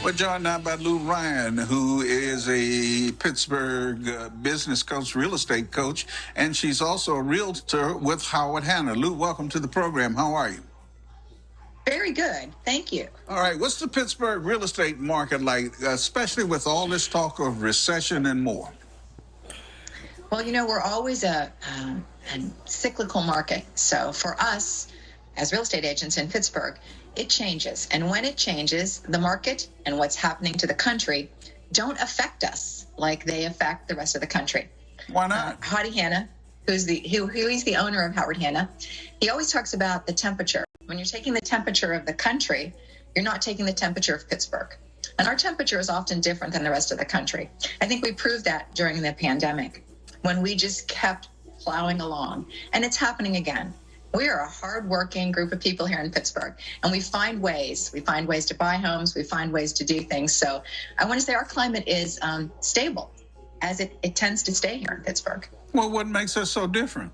We're joined now by Lou Ryan, who is a Pittsburgh business coach, real estate coach, and she's also a realtor with Howard Hanna. Lou, welcome to the program. How are you? Very good. Thank you. All right. What's the Pittsburgh real estate market like, especially with all this talk of recession and more? Well, we're always a cyclical market. So for us, as real estate agents in Pittsburgh, it changes. And when it changes, the market and what's happening to the country don't affect us like they affect the rest of the country. Why not? Howard Hanna, who's the owner of Howard Hanna, he always talks about the temperature. When you're taking the temperature of the country, you're not taking the temperature of Pittsburgh. And our temperature is often different than the rest of the country. I think we proved that during the pandemic when we just kept plowing along. And it's happening again. We are a hardworking group of people here in Pittsburgh, and we find ways. We find ways to buy homes. We find ways to do things. So I want to say our climate is stable, as it tends to stay here in Pittsburgh. Well, what makes us so different?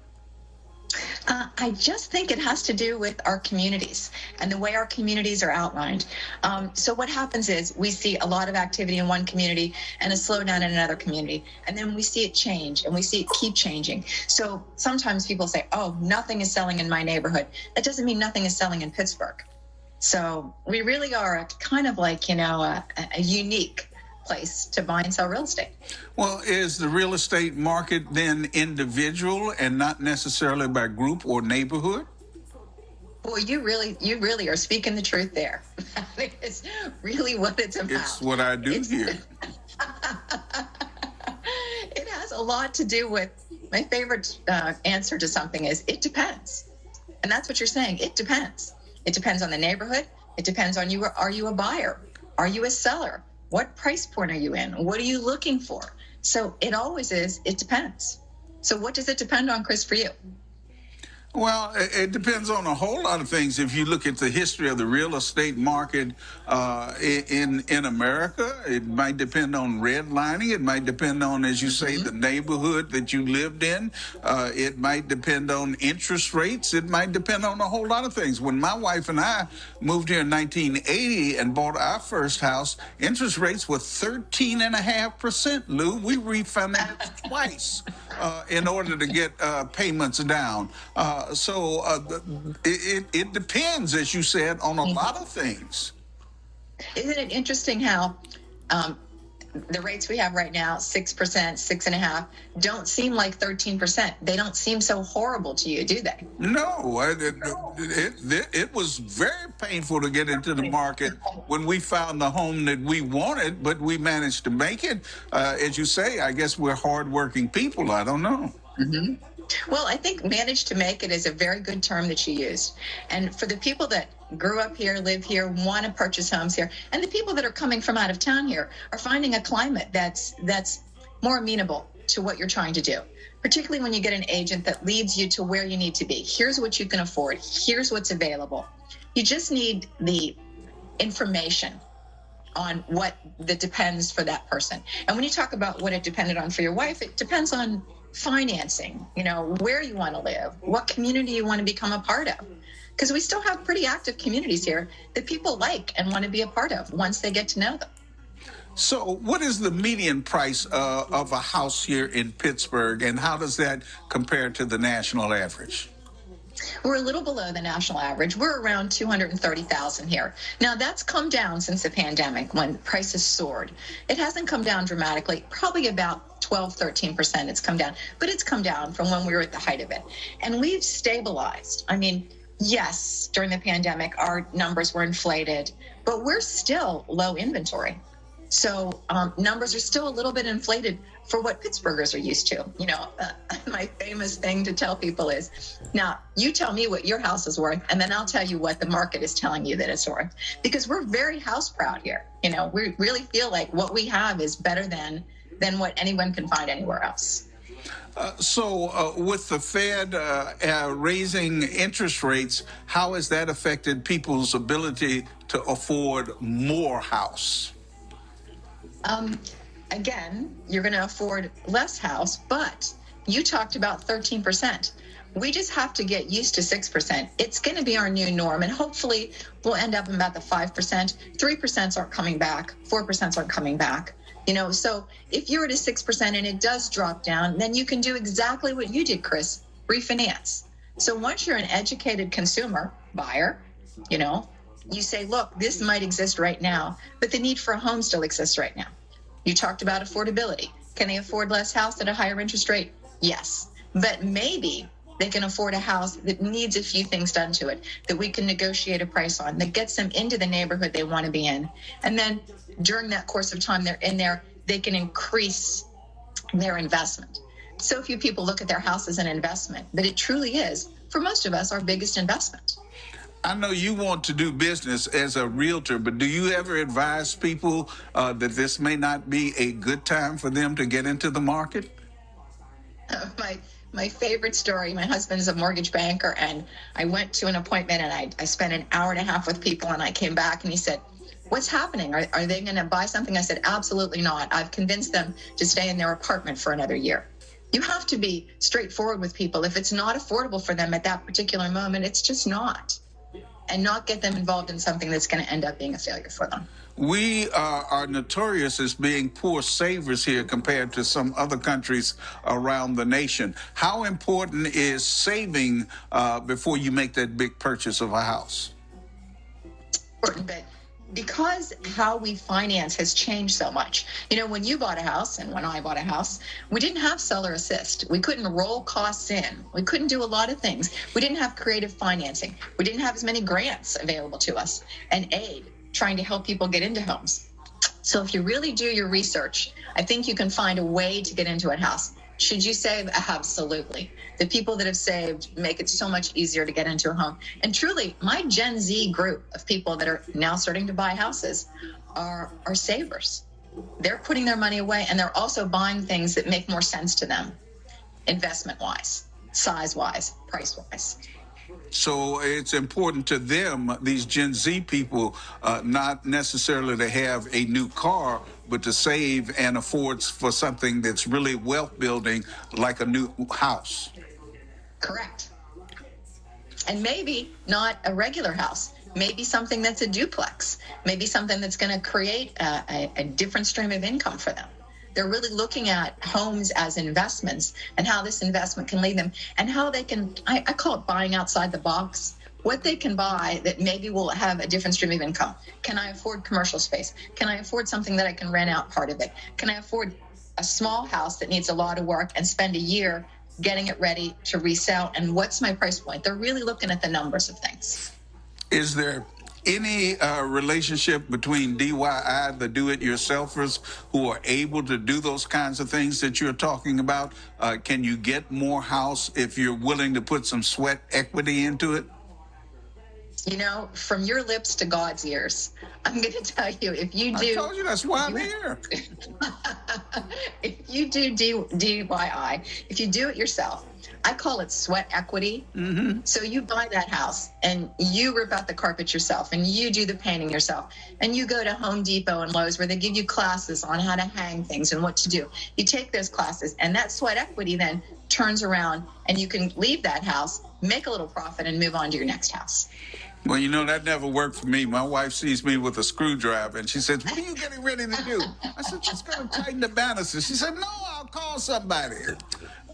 I just think it has to do with our communities and the way our communities are outlined. So what happens is we see a lot of activity in one community and a slowdown in another community. And then we see it change and we see it keep changing. So sometimes people say, oh, nothing is selling in my neighborhood. That doesn't mean nothing is selling in Pittsburgh. So we really are kind of like, a unique place to buy and sell real estate. Well, is the real estate market then individual and not necessarily by group or neighborhood? Well, you really are speaking the truth there. That is really what it's about. It's what I do here. It has a lot to do with, my favorite answer to something is, it depends. And that's what you're saying. It depends. It depends on the neighborhood. It depends on you. Are you a buyer? Are you a seller? What price point are you in? What are you looking for? So it always is, it depends. So what does it depend on, Chris, for you? Well, it depends on a whole lot of things. If you look at the history of the real estate market in America, it might depend on redlining. It might depend on, as you say, the neighborhood that you lived in. It might depend on interest rates. It might depend on a whole lot of things. When my wife and I moved here in 1980 and bought our first house, interest rates were 13.5%, Lou. We refinanced twice in order to get payments down. So it depends, as you said, on a lot of things. Isn't it interesting how the rates we have right now, 6%, 6.5%, don't seem like 13%. They don't seem so horrible to you, do they? No, it was very painful to get into the market when we found the home that we wanted, but we managed to make it. As you say, I guess we're hardworking people. I don't know. Mm-hmm. Well, I think managed to make it is a very good term that you used. And for the people that grew up here, live here, want to purchase homes here, and the people that are coming from out of town here are finding a climate that's more amenable to what you're trying to do, particularly when you get an agent that leads you to where you need to be. Here's what you can afford. Here's what's available. You just need the information on what that depends for that person. And when you talk about what it depended on for your wife, it depends on financing, where you want to live, what community you want to become a part of. Because we still have pretty active communities here that people like and want to be a part of once they get to know them. So what is the median price of a house here in Pittsburgh, and how does that compare to the national average? We're a little below the national average. We're around $230,000 here. Now, that's come down since the pandemic when prices soared. It hasn't come down dramatically, probably about 12-13% it's come down, but it's come down from when we were at the height of it. And we've stabilized. I mean, yes, during the pandemic, our numbers were inflated, but we're still low inventory. So numbers are still a little bit inflated for what Pittsburghers are used to. My famous thing to tell people is, now you tell me what your house is worth, and then I'll tell you what the market is telling you that it's worth. Because we're very house proud here. We really feel like what we have is better than what anyone can find anywhere else. So with the Fed raising interest rates, how has that affected people's ability to afford more house? Again, you're going to afford less house, but you talked about 13%. We just have to get used to 6%. It's going to be our new norm, and hopefully we'll end up in about the 5%. 3% aren't coming back. 4% aren't coming back. So if you're at a 6% and it does drop down, then you can do exactly what you did, Chris, refinance. So once you're an educated consumer buyer, you say, look, this might exist right now, but the need for a home still exists right now. You talked about affordability. Can they afford less house at a higher interest rate? Yes. But maybe they can afford a house that needs a few things done to it, that we can negotiate a price on, that gets them into the neighborhood they want to be in. And then during that course of time they're in there, they can increase their investment. So few people look at their house as an investment, but it truly is, for most of us, our biggest investment. I know you want to do business as a realtor, but do you ever advise people that this may not be a good time for them to get into the market? My favorite story, my husband is a mortgage banker, and I went to an appointment and I spent an hour and a half with people, and I came back and he said, what's happening? Are they going to buy something? I said, absolutely not. I've convinced them to stay in their apartment for another year. You have to be straightforward with people. If it's not affordable for them at that particular moment, it's just not. And not get them involved in something that's going to end up being a failure for them. We are notorious as being poor savers here compared to some other countries around the nation. How important is saving before you make that big purchase of a house? Important, but because how we finance has changed so much. When you bought a house and when I bought a house, we didn't have seller assist. We couldn't roll costs in. We couldn't do a lot of things. We didn't have creative financing. We didn't have as many grants available to us and aid trying to help people get into homes. So if you really do your research, I think you can find a way to get into a house. Should you save? Absolutely. The people that have saved make it so much easier to get into a home. And truly, my Gen Z group of people that are now starting to buy houses are savers. They're putting their money away, and they're also buying things that make more sense to them, investment-wise, size-wise, price-wise. So it's important to them, these Gen Z people, not necessarily to have a new car, but to save and afford for something that's really wealth building, like a new house. Correct. And maybe not a regular house. Maybe something that's a duplex. Maybe something that's going to create a different stream of income for them. They're really looking at homes as investments and how this investment can lead them and how they can, I call it buying outside the box, what they can buy that maybe will have a different stream of income. Can I afford commercial space? Can I afford something that I can rent out part of it? Can I afford a small house that needs a lot of work and spend a year getting it ready to resell? And what's my price point? They're really looking at the numbers of things. Is there any relationship between DIY, the do-it-yourselfers, who are able to do those kinds of things that you're talking about? Can you get more house if you're willing to put some sweat equity into it? From your lips to God's ears, I'm going to tell you, if you do... I told you, that's why I'm here. If you do DIY, if you do it yourself, I call it sweat equity. Mm-hmm. So you buy that house and you rip out the carpet yourself and you do the painting yourself and you go to Home Depot and Lowe's where they give you classes on how to hang things and what to do. You take those classes and that sweat equity then turns around and you can leave that house, make a little profit, and move on to your next house. Well, that never worked for me. My wife sees me with a screwdriver, and she says, what are you getting ready to do? I said, just going to tighten the banister. She said, no, I'll call somebody.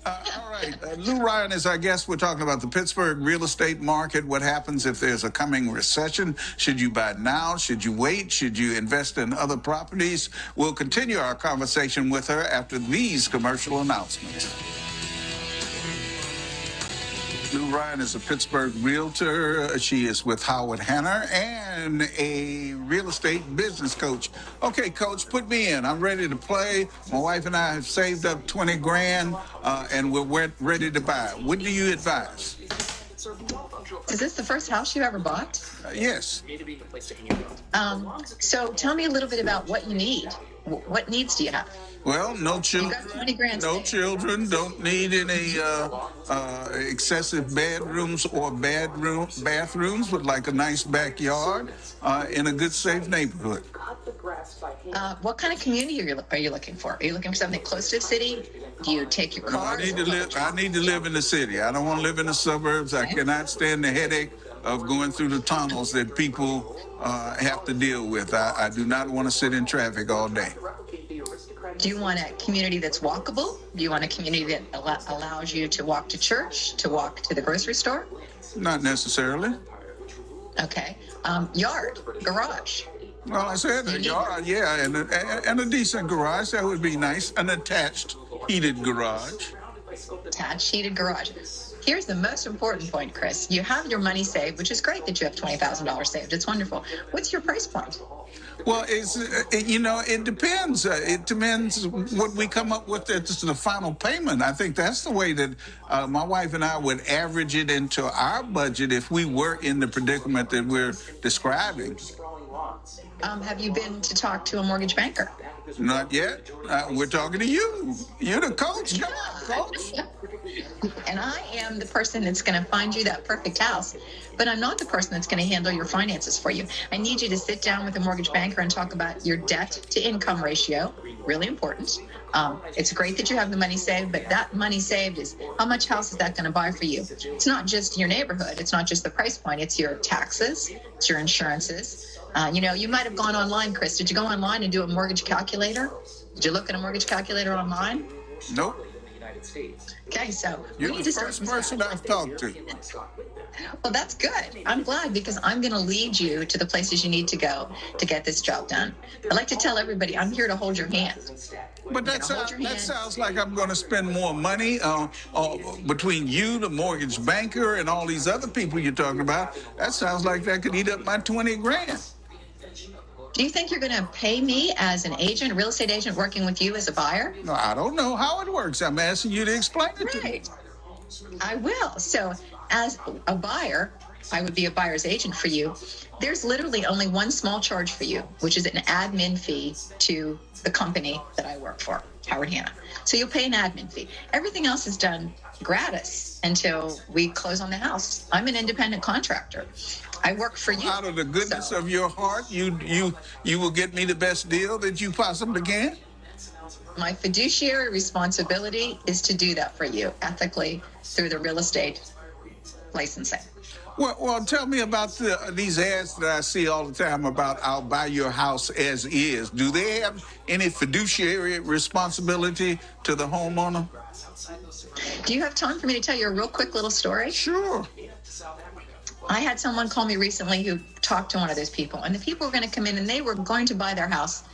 All right. Lou Ryan is our guest. We're talking about the Pittsburgh real estate market. What happens if there's a coming recession? Should you buy now? Should you wait? Should you invest in other properties? We'll continue our conversation with her after these commercial announcements. Lou Ryan is a Pittsburgh realtor. She is with Howard Hanner and a real estate business coach. Okay, coach, put me in. I'm ready to play. My wife and I have saved up 20 grand and we're ready to buy. What do you advise? Is this the first house you ever bought? Yes. So tell me a little bit about what you need. What needs do you have? Well, no You children, got 20 grand no saved. children, don't need any excessive bedrooms or bathrooms, but like a nice backyard in a good, safe neighborhood. What kind of community are you looking for? Are you looking for something close to the city? Do you take your No, car? I need to live in the city. I don't want to live in the suburbs. I cannot stand the headache of going through the tunnels that people have to deal with. I do not want to sit in traffic all day. Do you want a community that's walkable? Do you want a community that allows you to walk to church, to walk to the grocery store? Not necessarily. Okay. Yard, garage. Well, I said a yard, yeah, and a decent garage. That would be nice. An attached heated garage. Attached heated garage. Here's the most important point, Chris. You have your money saved, which is great that you have $20,000 saved. It's wonderful. What's your price point? Well, it depends. It depends what we come up with as the final payment. I think that's the way that my wife and I would average it into our budget if we were in the predicament that we're describing. Have you been to talk to a mortgage banker? Not yet. We're talking to you. You're the coach. Come on, coach. And I am the person that's going to find you that perfect house, but I'm not the person that's going to handle your finances for you. I need you to sit down with a mortgage banker and talk about your debt to income ratio. Really important. It's great that you have the money saved, but that money saved is how much house is that going to buy for you? It's not just your neighborhood. It's not just the price point. It's your taxes. It's your insurances. You might have gone online, Chris. Did you go online and do a mortgage calculator? Did you look at a mortgage calculator online? Nope. Okay, so you're the first person I've talked to. Well, that's good. I'm glad because I'm going to lead you to the places you need to go to get this job done. I like to tell everybody I'm here to hold your hand. But that sounds like I'm going to spend more money between you, the mortgage banker, and all these other people you're talking about. That sounds like that could eat up my 20 grand. Do you think you're going to pay me as an agent, a real estate agent, working with you as a buyer? No, I don't know how it works. I'm asking you to explain it to me. I will. So as a buyer, I would be a buyer's agent for you. There's literally only one small charge for you, which is an admin fee to the company that I work for, Howard Hanna. So you'll pay an admin fee. Everything else is done gratis until we close on the house. I'm an independent contractor. I work for you. Out of the goodness of your heart, you will get me the best deal that you possibly can? My fiduciary responsibility is to do that for you ethically through the real estate licensing. Well, tell me about these ads that I see all the time about I'll buy your house as is. Do they have any fiduciary responsibility to the homeowner? Do you have time for me to tell you a real quick little story? Sure. I had someone call me recently who talked to one of those people, and the people were going to come in and they were going to buy their house.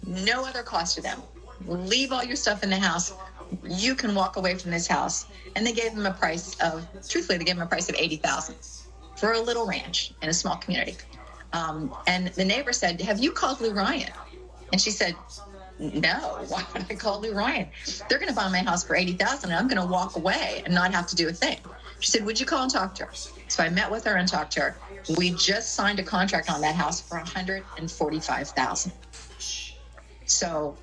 No other cost to them. Leave all your stuff in the house. You can walk away from this house. And they gave them a price of, truthfully, they gave them a price of $80,000 for a little ranch in a small community. And the neighbor said, "Have you called Lou Ryan?" And she said, "No, why would I call Lou Ryan? They're going to buy my house for $80,000 and I'm going to walk away and not have to do a thing." She said, "Would you call and talk to her?" So I met with her and talked to her. We just signed a contract on that house for $145,000. So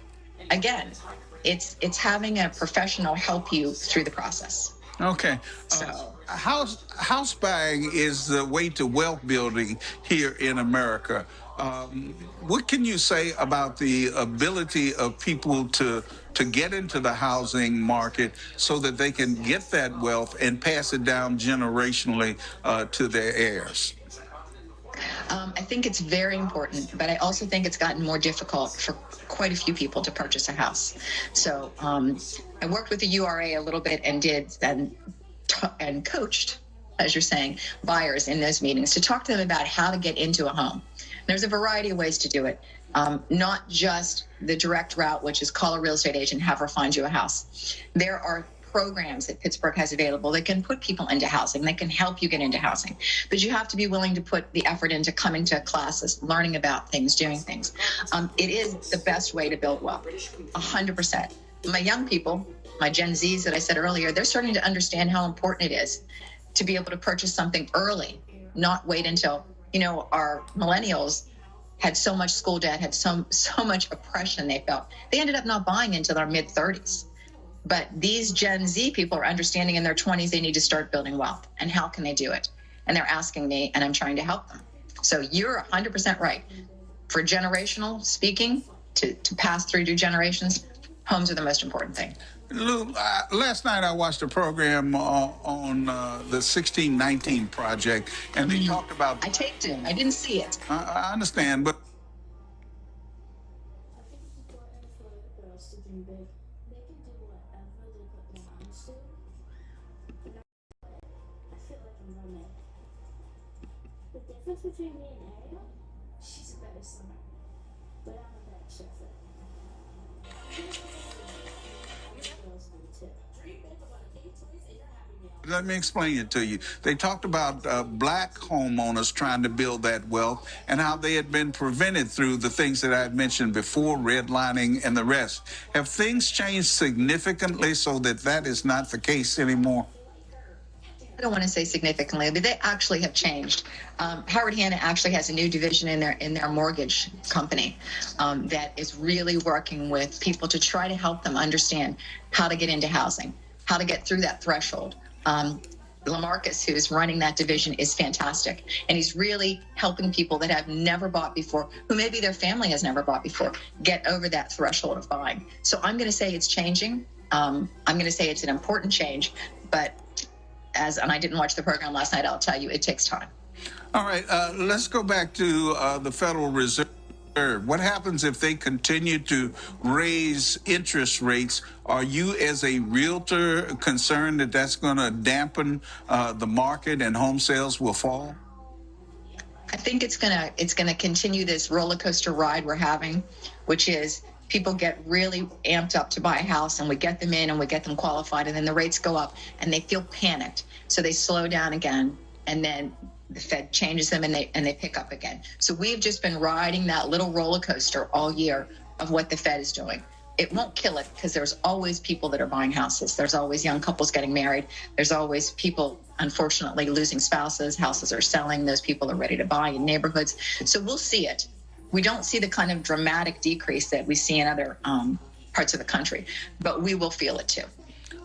again, it's having a professional help you through the process. Okay. House buying is the way to wealth building here in America. What can you say about the ability of people to get into the housing market so that they can get that wealth and pass it down generationally to their heirs? I think it's very important, but I also think it's gotten more difficult for quite a few people to purchase a house. So I worked with the URA a little bit and coached, as you're saying, buyers in those meetings to talk to them about how to get into a home. There's a variety of ways to do it, not just the direct route, which is call a real estate agent, have her find you a house. There are programs that Pittsburgh has available that can put people into housing, that can help you get into housing. But you have to be willing to put the effort into coming to classes, learning about things, doing things. It is the best way to build wealth, 100%. My young people, my Gen Zs that I said earlier, they're starting to understand how important it is to be able to purchase something early, not wait until, our millennials, had so much school debt, had so much oppression they felt. They ended up not buying until their mid-30s. But these Gen Z people are understanding in their 20s they need to start building wealth. And how can they do it? And they're asking me, and I'm trying to help them. So you're 100% right. For generational speaking, to pass through generations, homes are the most important thing. Lou, last night I watched a program on the 1619 Project, and they talked about... I taped it. I didn't see it. I understand, but... The difference between me and Ariel, she's a better swimmer, but I'm a better surfer. Let me explain it to you. They talked about black homeowners trying to build that wealth and how they had been prevented through the things that I had mentioned before, redlining and the rest. Have things changed significantly so that that is not the case anymore? I don't want to say significantly, but they actually have changed. Howard Hanna actually has a new division in their mortgage company that is really working with people to try to help them understand how to get into housing, how to get through that threshold. Lamarcus, who's running that division, is fantastic, and he's really helping people that have never bought before, who maybe their family has never bought before, get over that threshold of buying. So I'm going to say it's changing. I'm going to say it's an important change, but and I didn't watch the program last night, I'll tell you, it takes time. All right, let's go back to the Federal Reserve. What happens if they continue to raise interest rates? Are you, as a realtor, concerned that that's going to dampen the market and home sales will fall? I think it's gonna continue this roller coaster ride we're having, which is people get really amped up to buy a house, and we get them in and we get them qualified, and then the rates go up and they feel panicked, so they slow down again, and then the Fed changes them and they pick up again. So we've just been riding that little roller coaster all year of what the Fed is doing. It won't kill it because there's always people that are buying houses. There's always young couples getting married. There's always people, unfortunately, losing spouses. Houses are selling. Those people are ready to buy in neighborhoods. So we'll see it. We don't see the kind of dramatic decrease that we see in other parts of the country, but we will feel it too.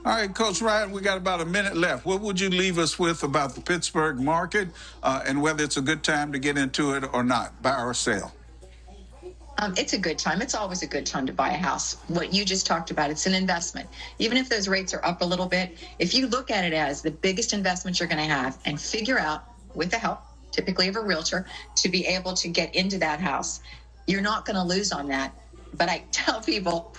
All right, Coach Ryan, we got about a minute left. What would you leave us with about the Pittsburgh market and whether it's a good time to get into it or not, buy or sell? It's a good time. It's always a good time to buy a house. What you just talked about, it's an investment. Even if those rates are up a little bit, if you look at it as the biggest investment you're going to have and figure out, with the help, typically of a realtor, to be able to get into that house, you're not going to lose on that. But I tell people,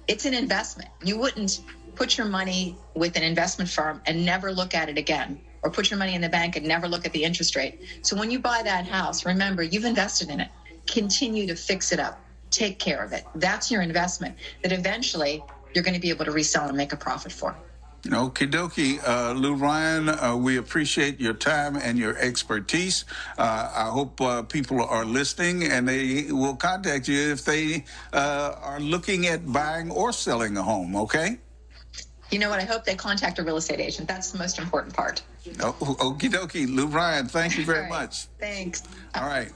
it's an investment. You wouldn't put your money with an investment firm and never look at it again, or put your money in the bank and never look at the interest rate. So when you buy that house, remember, you've invested in it. Continue to fix it up. Take care of it. That's your investment that eventually you're going to be able to resell and make a profit for. Okie dokie. Lou Ryan, we appreciate your time and your expertise. I hope people are listening and they will contact you if they are looking at buying or selling a home, okay? You know what? I hope they contact a real estate agent. That's the most important part. Okie dokie. Lou Ryan, thank you very much. Thanks. All right.